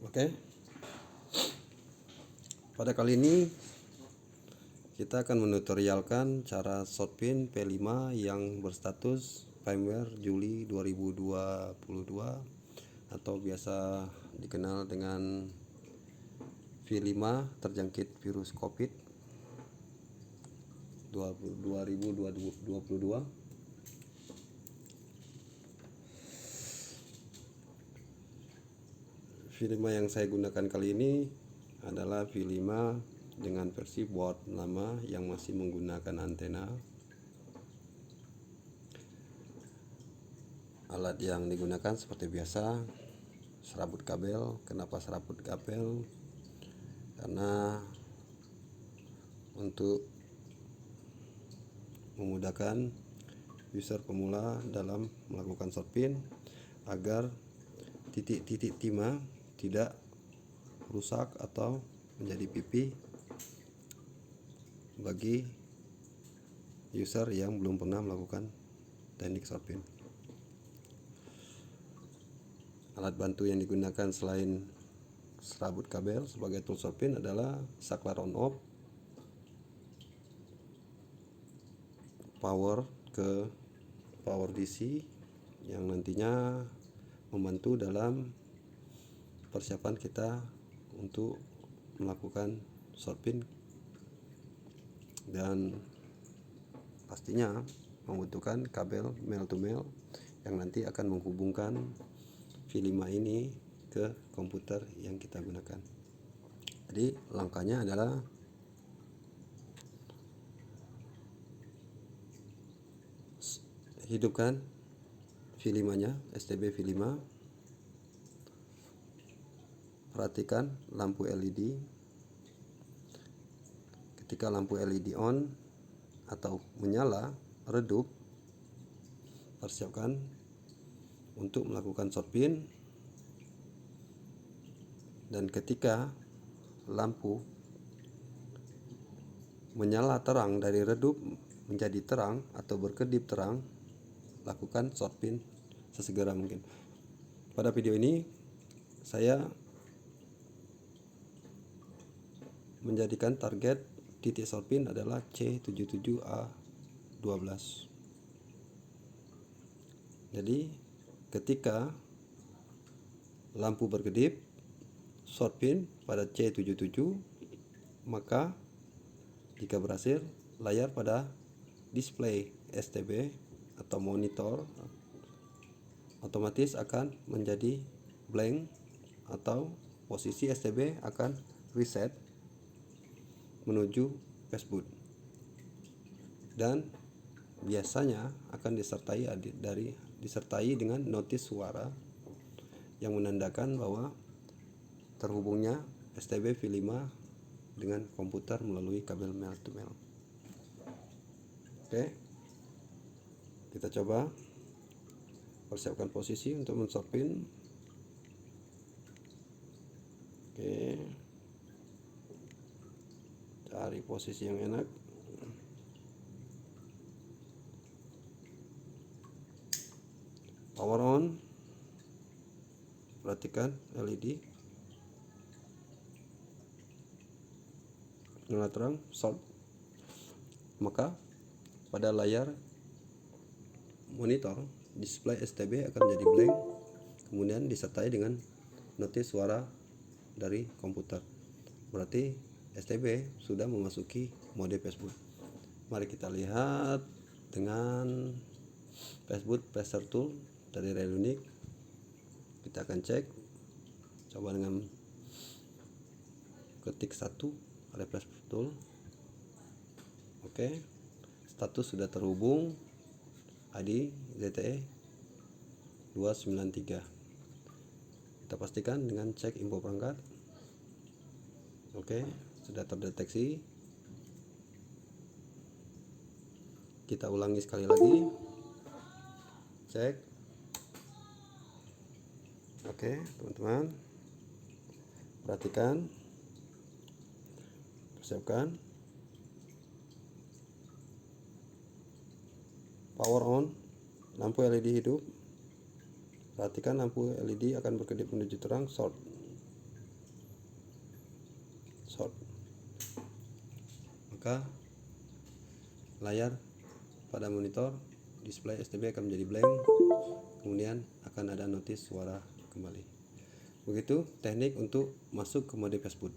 Oke, pada kali ini kita akan menutorialkan cara short pin P5 yang berstatus firmware Juli 2022 atau biasa dikenal dengan V5 terjangkit virus COVID 2022. V5 yang saya gunakan kali ini adalah V5 dengan versi board lama yang masih menggunakan antena. Alat yang digunakan seperti biasa, serabut kabel. Kenapa serabut kabel? Karena untuk memudahkan user pemula dalam melakukan short pin agar titik-titik timah tidak rusak atau menjadi pipi bagi user yang belum pernah melakukan teknik short pin. Alat bantu yang digunakan selain serabut kabel sebagai tool short pin adalah saklar on off, power ke power DC yang nantinya membantu dalam persiapan kita untuk melakukan short pin, dan pastinya membutuhkan kabel male to male yang nanti akan menghubungkan V5 ini ke komputer yang kita gunakan. Jadi langkahnya adalah hidupkan V5 nya, STB V5. Perhatikan lampu LED. Ketika lampu LED on atau menyala redup, persiapkan untuk melakukan short pin. Dan ketika lampu menyala terang dari redup menjadi terang atau berkedip terang, lakukan short pin sesegera mungkin. Pada video ini saya menjadikan target titik short pin adalah C77A12. Jadi ketika lampu berkedip short pin pada C77, maka jika berhasil, layar pada display STB atau monitor otomatis akan menjadi blank atau posisi STB akan reset menuju passboot, dan biasanya akan disertai dengan notis suara yang menandakan bahwa terhubungnya STB V5 dengan komputer melalui kabel male to male. Oke, kita coba persiapkan posisi untuk men-short pin. Oke, cari posisi yang enak. Power on. Perhatikan LED nyala terang, short. Maka pada layar monitor display STB akan menjadi blank, kemudian disertai dengan notis suara dari komputer. Berarti STB sudah memasuki mode passboot. Mari kita lihat dengan passboot passer tool dari Relunic. Kita akan cek, coba dengan ketik 1 refresh tool. Oke, status sudah terhubung, ID ZTE 293. Kita pastikan dengan cek info perangkat. Oke, sudah terdeteksi. Kita ulangi sekali lagi, cek. Oke teman-teman, perhatikan, persiapkan. Power on, lampu LED hidup. Perhatikan lampu LED akan berkedip menuju terang, short. short, maka layar pada monitor display STB akan menjadi blank, kemudian akan ada notis suara kembali. Begitu teknik untuk masuk ke mode fastboot,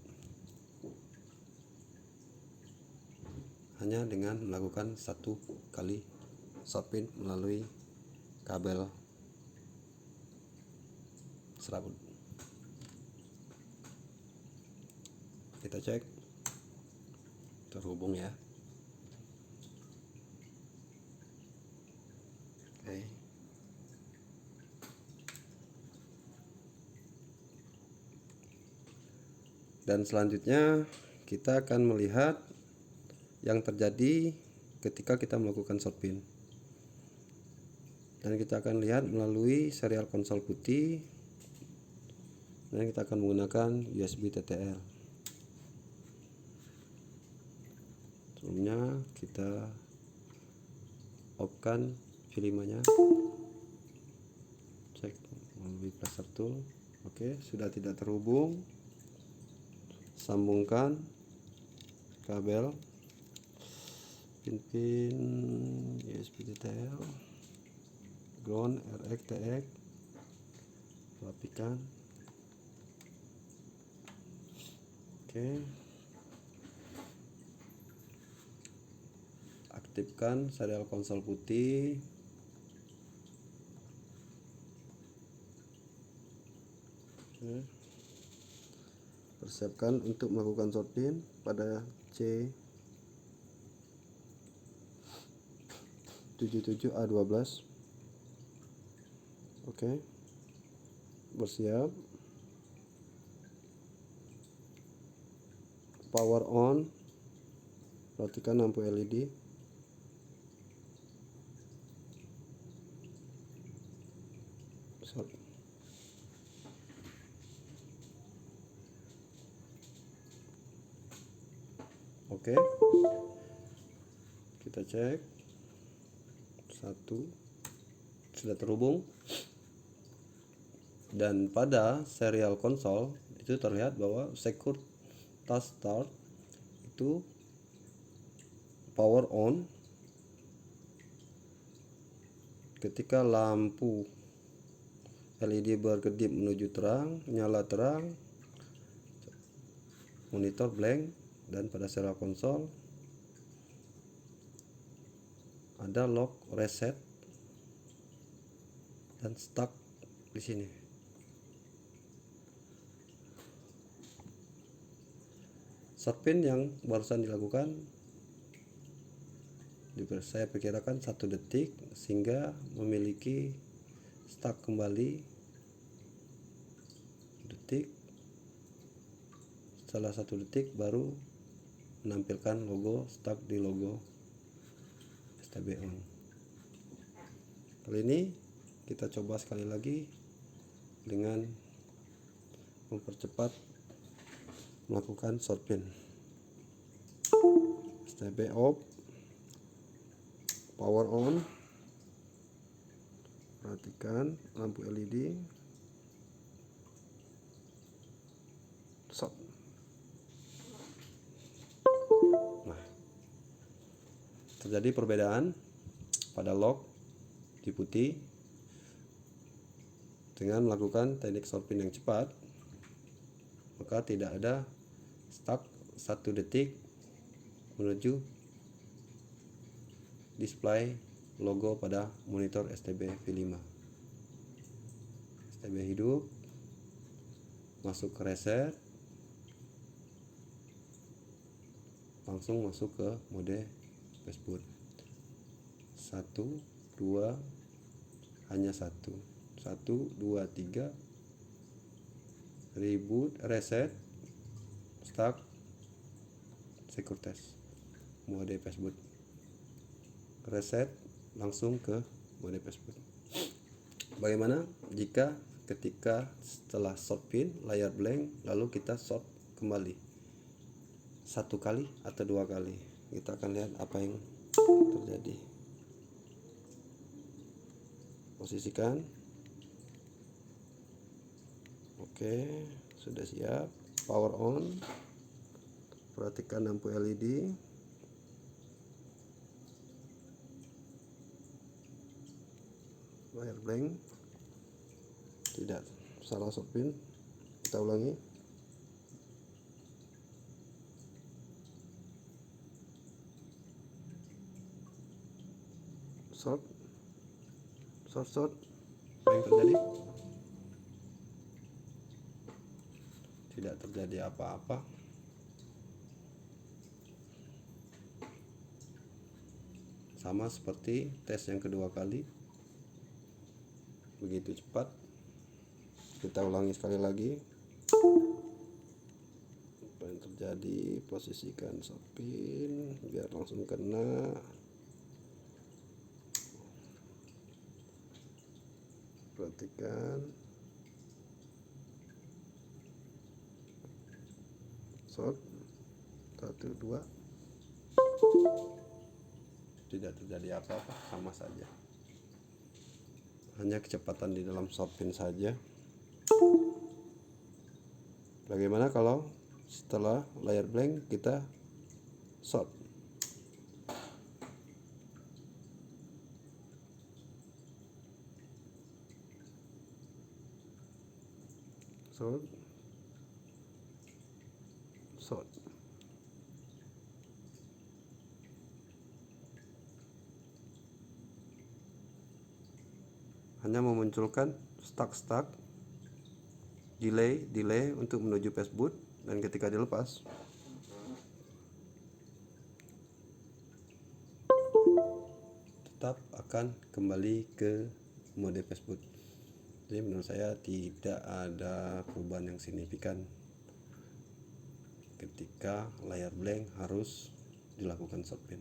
hanya dengan melakukan satu kali short pin melalui kabel serabut. Kita cek terhubung ya. Oke. Dan selanjutnya kita akan melihat yang terjadi ketika kita melakukan short pin. Dan kita akan lihat melalui serial konsol putih, dan kita akan menggunakan USB TTL. Sebelumnya kita off-kan V5-nya, cek melalui placer tool. Oke, sudah tidak terhubung. Sambungkan kabel pin USB TTL, ground, RX, TX, rapikan. Oke, aktifkan serial konsol putih. Oke, persiapkan untuk melakukan short pin pada C77A12. Oke, bersiap. Power on, perhatikan lampu LED. Short. Oke, kita cek. Satu, sudah terhubung. Dan pada serial konsol itu terlihat bahwa secure task start itu power on ketika lampu LED berkedip menuju terang, nyala terang, monitor blank. Dan pada serial konsol ada lock, reset, dan stuck di sini. Short pin yang barusan dilakukan saya perkirakan 1 detik, sehingga memiliki stuck kembali detik. Setelah 1 detik baru menampilkan logo stuck di logo STB on. Kali ini kita coba sekali lagi dengan mempercepat melakukan short pin. STB off, power on, perhatikan lampu LED, short. Nah, terjadi perbedaan pada lock di putih. Dengan melakukan teknik short pin yang cepat, maka tidak ada stuck 1 detik menuju display logo pada monitor STB V5. STB hidup, masuk ke reset, langsung masuk ke mode fastboot. 1, 2, hanya 1, 2, 3, reboot, reset, start, secure test, mode fastboot. Reset, langsung ke mode fastboot. Bagaimana jika ketika setelah short pin layar blank lalu kita short kembali 1 kali atau 2 kali? Kita akan lihat apa yang terjadi. Posisikan. Oke, sudah siap. Power on. Perhatikan lampu LED. Layar blank, tidak salah short pin. Kita ulangi. Short. Apa yang terjadi? Tidak terjadi apa-apa. Sama seperti tes yang kedua kali, begitu cepat. Kita ulangi sekali lagi. Apa yang terjadi? Posisikan short pin biar langsung kena. Perhatikan. Short 1 2. Tidak terjadi apa-apa, sama saja. Hanya kecepatan di dalam short pin saja. Bagaimana kalau setelah layar blank kita short? Short. Hanya memunculkan stuck, delay untuk menuju passboot, dan ketika dilepas tetap akan kembali ke mode passboot. Jadi menurut saya tidak ada perubahan yang signifikan ketika layar blank harus dilakukan short pin,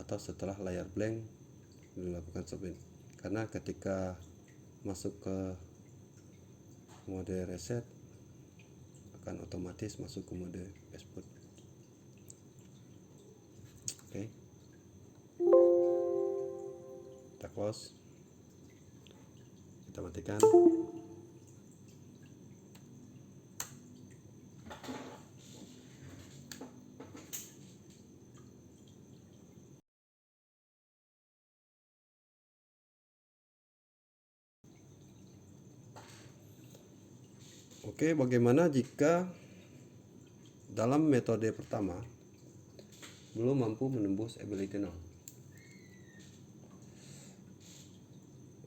atau setelah layar blank dilakukan short pin. Karena ketika masuk ke mode reset akan otomatis masuk ke mode passboot. Oke. Kita close. Kita matikan. Oke, bagaimana jika dalam metode pertama belum mampu menembus ability 0?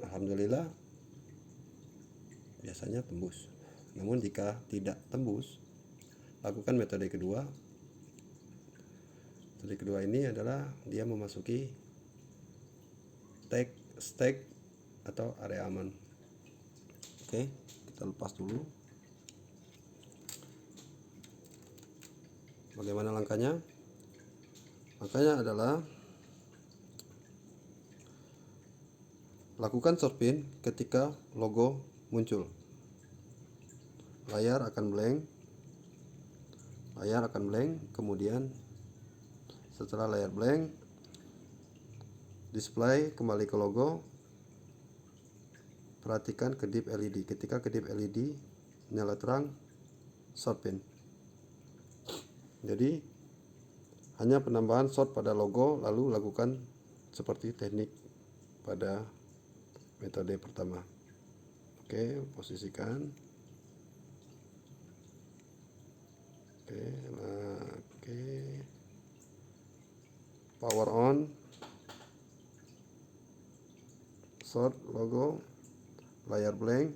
Alhamdulillah biasanya tembus. Namun jika tidak tembus, lakukan metode kedua. Metode kedua ini adalah dia memasuki stack atau area aman. Oke, kita lepas dulu. Bagaimana langkahnya? Langkahnya adalah lakukan short pin ketika logo muncul. Layar akan blank, kemudian setelah layar blank, display kembali ke logo. Perhatikan kedip LED. Ketika kedip LED nyala terang, short pin. Jadi hanya penambahan short pada logo, lalu lakukan seperti teknik pada metode pertama. Oke, posisikan. Oke. Power on. Short logo, layar blank.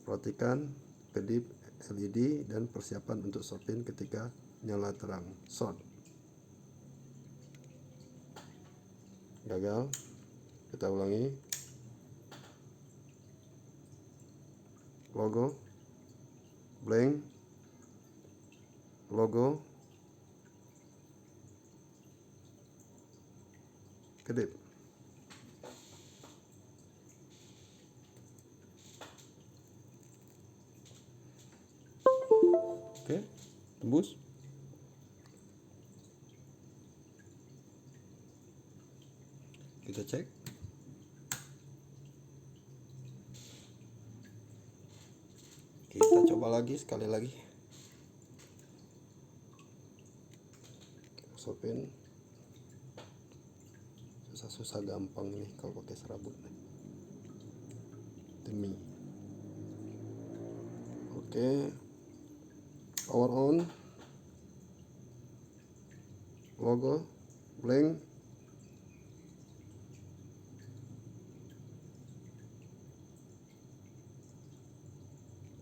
Perhatikan kedip LED dan persiapan untuk short pin ketika nyala terang. Short. Gagal. Kita ulangi. Logo, blank, logo, kedip. Oke, tembus. Kita cek. Kita coba lagi sekali lagi. pin. Susah-susah gampang nih kalau pakai serabut demi. Oke, power on, logo, blank,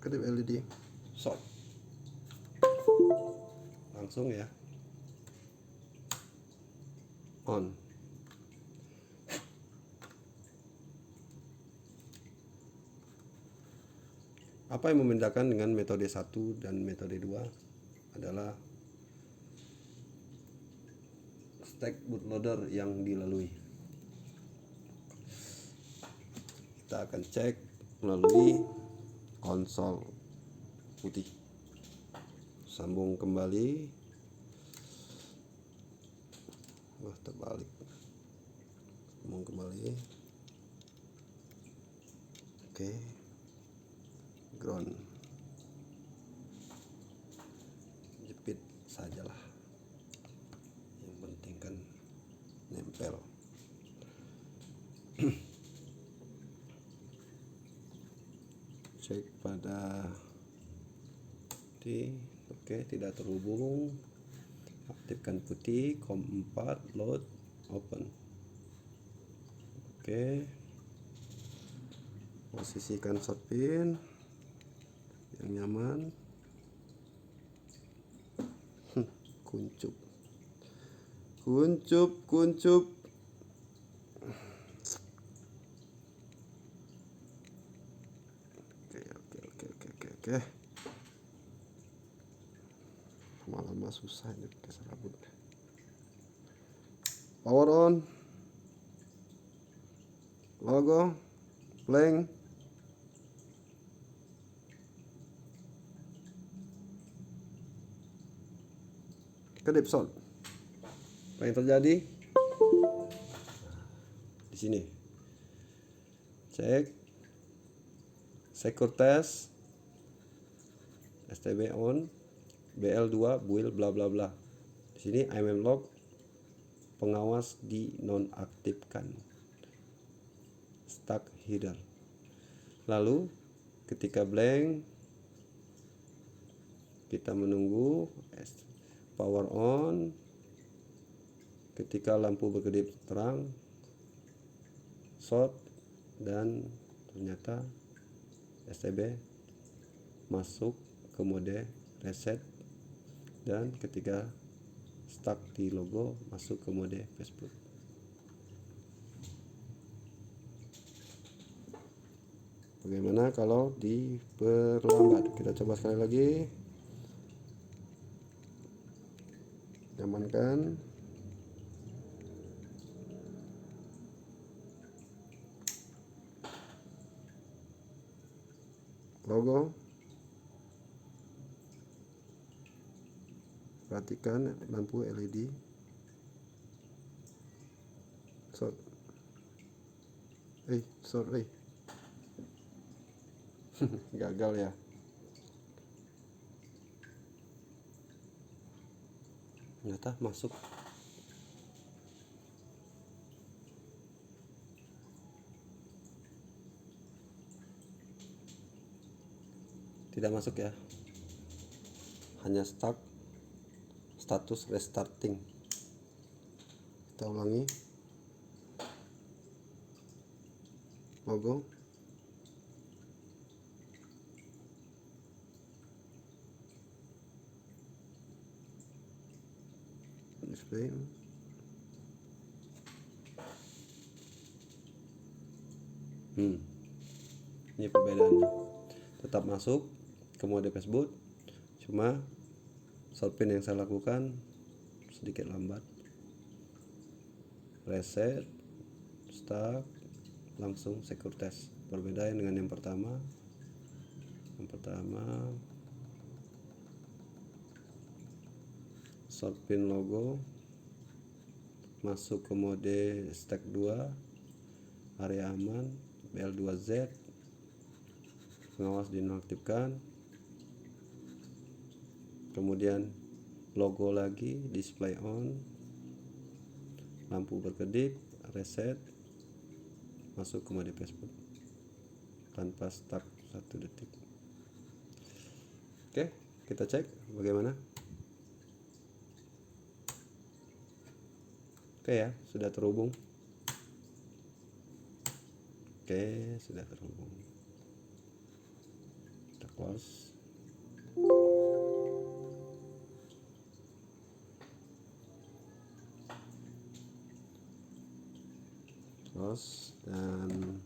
kedip LED, short, langsung ya, on. Apa yang membedakan dengan metode 1 dan metode 2 adalah stack bootloader yang dilalui. Kita akan cek melalui konsol putih. Sambung kembali. Terbalik. Sambung kembali. Oke. Ground. Jepit sajalah. Yang penting kan nempel. Cek pada oke, tidak terhubung. Aktifkan putih, COM 4, load, open. Oke, posisikan short pin yang nyaman. Kuncup. Oke. Lama-lama susah ini pakai serabut. Power on, logo, blank, kedip short. Apa yang terjadi? Di sini. Cek secure test, STB on, BL2 build bla bla bla. Di sini log pengawas dinonaktifkan. Stack header. Lalu ketika blank kita menunggu power on. Ketika lampu berkedip terang, short, dan ternyata STB masuk ke mode reset, dan ketika stuck di logo masuk ke mode Facebook. Bagaimana kalau diperlambat? Kita coba sekali lagi. Nyamankan. Logo. Perhatikan lampu LED. Sorry. Gagal ya. Ternyata masuk. Tidak masuk ya. Hanya stuck. Status restarting. Kita ulangi. Logo. Display. Ini perbedaannya. Tetap masuk ke mode Facebook, cuma short pin yang saya lakukan sedikit lambat. Reset, start, langsung secure test. Perbedaan dengan yang pertama. Short pin logo masuk ke mode stack 2, area aman, BL2Z, pengawas dinonaktifkan. Kemudian logo lagi, display on, lampu berkedip, reset, masuk ke mode password tanpa stuck 1 detik. Oke, kita cek bagaimana. Oke ya, sudah terhubung. Oke, sudah terhubung. Kita close. Close dan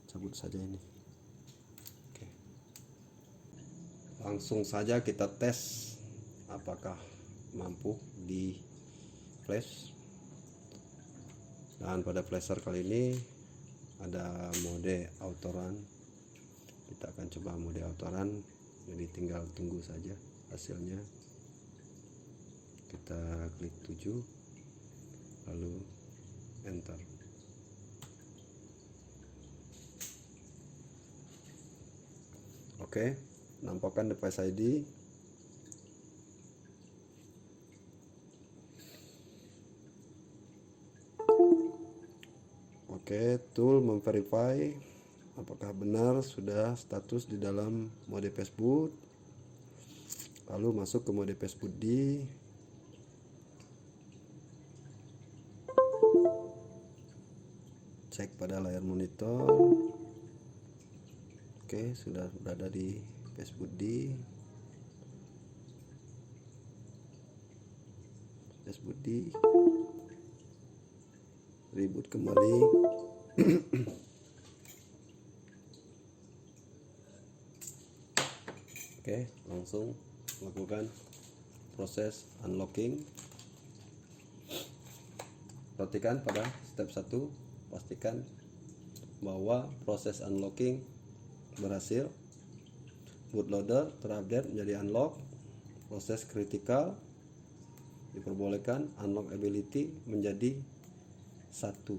cabut saja ini. Oke. Langsung saja kita tes apakah mampu di flash. Dan pada flasher kali ini ada mode auto run. Kita akan coba mode auto run, jadi tinggal tunggu saja hasilnya. Kita klik 7 lalu enter. Oke, nampakkan device ID. Oke, tool memverify apakah benar sudah status di dalam mode passboot. Lalu masuk ke mode passboot D. Cek pada layar monitor. Oke, sudah berada di passboot D. Passboot D. Reboot kembali. Oke, langsung lakukan proses unlocking. Perhatikan pada step 1, pastikan bahwa proses unlocking berhasil. Bootloader terupdate menjadi unlock. Proses critical diperbolehkan, unlock ability menjadi 1.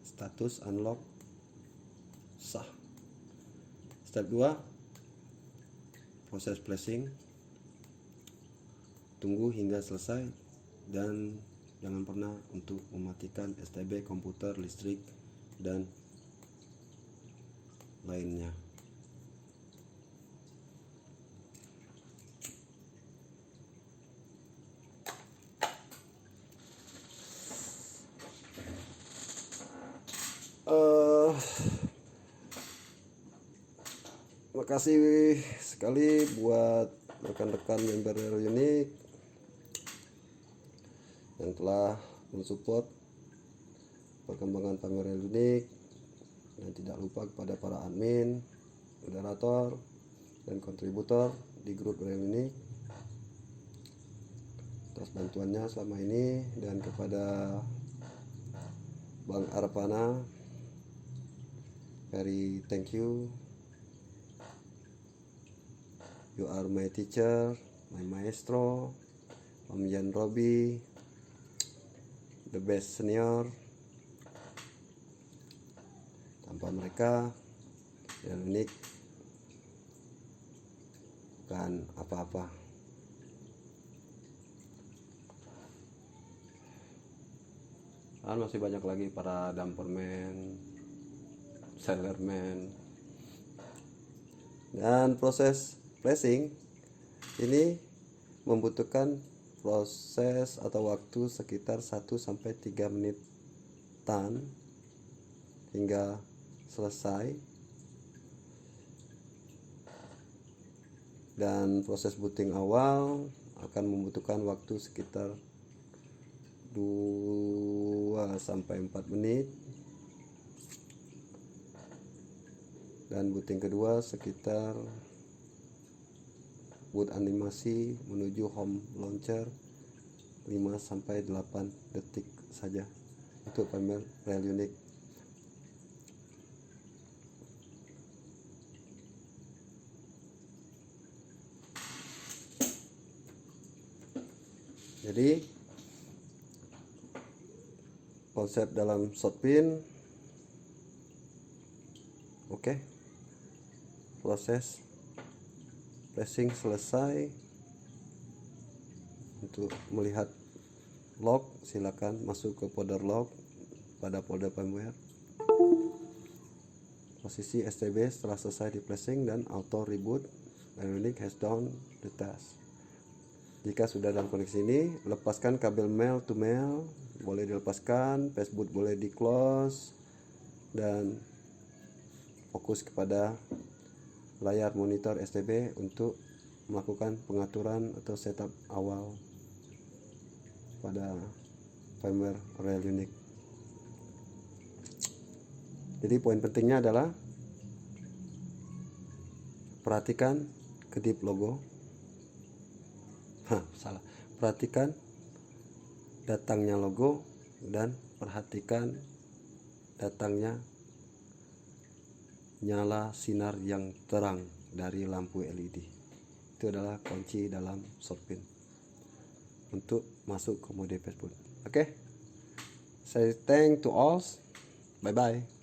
Status unlock sah. Step 2, proses flashing. Tunggu hingga selesai dan jangan pernah untuk mematikan STB, komputer, listrik dan lainnya. Terima kasih sekali buat rekan-rekan member Relunik yang telah mensupport perkembangan pamer Relunik, dan tidak lupa kepada para admin, moderator, dan kontributor di grup Relunik atas bantuannya selama ini, dan kepada Bang Arpana, very thank you. You are my teacher, my maestro, Om Jan Robi, the best senior. Tanpa mereka, Relunik bukan apa-apa. Dan masih banyak lagi para dumperman, sellerman, dan proses flashing ini membutuhkan proses atau waktu sekitar 1-3 menitan hingga selesai, dan proses booting awal akan membutuhkan waktu sekitar 2-4 menit, dan booting kedua sekitar boot animasi menuju home launcher 5-8 detik saja untuk pamer Relunik. Jadi konsep dalam shotpin oke. Proses flashing selesai. Untuk melihat log, silakan masuk ke folder log pada folder firmware. Posisi STB setelah selesai di flashing dan auto reboot. Ionic has done the task. Jika sudah dalam koneksi ini, lepaskan kabel mail to mail, boleh dilepaskan, passboot boleh di close, dan fokus kepada layar monitor STB untuk melakukan pengaturan atau setup awal pada firmware Railunic. Jadi poin pentingnya adalah perhatikan kedip logo. Perhatikan datangnya logo dan perhatikan datangnya nyala sinar yang terang dari lampu LED. Itu adalah kunci dalam Shopin untuk masuk ke mode passboot. Oke. Say thank to all. Bye bye.